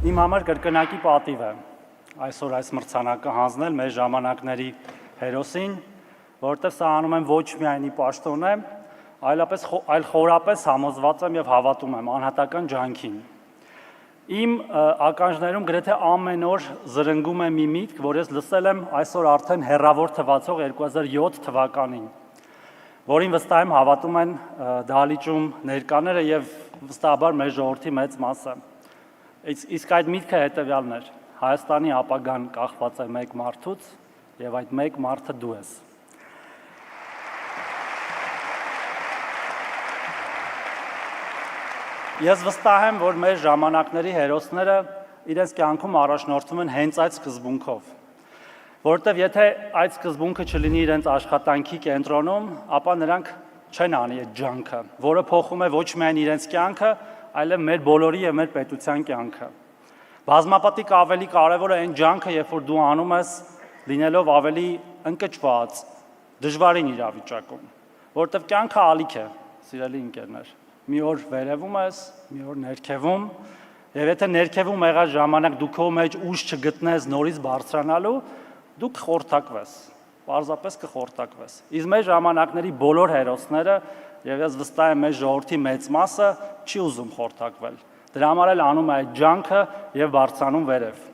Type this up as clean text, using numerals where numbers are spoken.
Իմ համար կրկնակի պատիվ է այսօր այս մրցանակը հանձնել մեր ժամանակների հերոսին, որովհետև սա անում եմ ոչ միայն ի պաշտոնե, այլ խորապես համոզված եմ եւ հավատում եմ անհատական ջանքին։ Իմ ականջներում գրեթե ամեն օր զրնգում է մի միտք, որ ես լսել եմ այսօր արդեն հեռավոր թվացող 2007 թվականին, որին վստահ եմ հավատում են դահլիճում ներկաները եւ վստահաբար մեր ժողովրդի մեծ մասը։ Իսկ այդ միտքը հետեւյալն էր. Հայաստանի ապագան կախված է մեկ մարդուց եւ այդ մեկ մարդը դու ես։ Ես վստահ եմ, որ մեր ժամանակների հերոսները իրենց կյանքում առաջնորդվում են հենց այդ սկզբունքով, որովհետև եթե այդ սկզբունքը չլինի իրենց աշխատանքի կենտրոնում, ապա նրանք չեն անի այդ ջանքը, որը փոխում է ոչ միայն իրենց կյանքը, այլև մեր բոլորի եւ մեր պետության կյանքը։ Բազմապատիկ ավելի կարևոր է այն ջանքը, երբ որ դու անում ես, լինելով ավելի ընկճված, դժվարին իրավիճակում, որովհետև կյանքը ալիք է, սիրելի ընկերներ։ Մի օր վերևում ես, մի օր ներքևում, եւ եթե ներքևում եղած ժամանակ դու քո մեջ ուժ չգտնես նորից բարձրանալու, դու կխորտակվես, պարզապես կխորտակվես։ Իսկ մեր ժամանակների բոլոր հերոսները, եւ ես վստահ եմ մեր ժողովրդի մեծ մասը չի ուզում խորտակվել։ Դրա համար էլ անում է այդ ջանքը եւ բարձրանում վերև։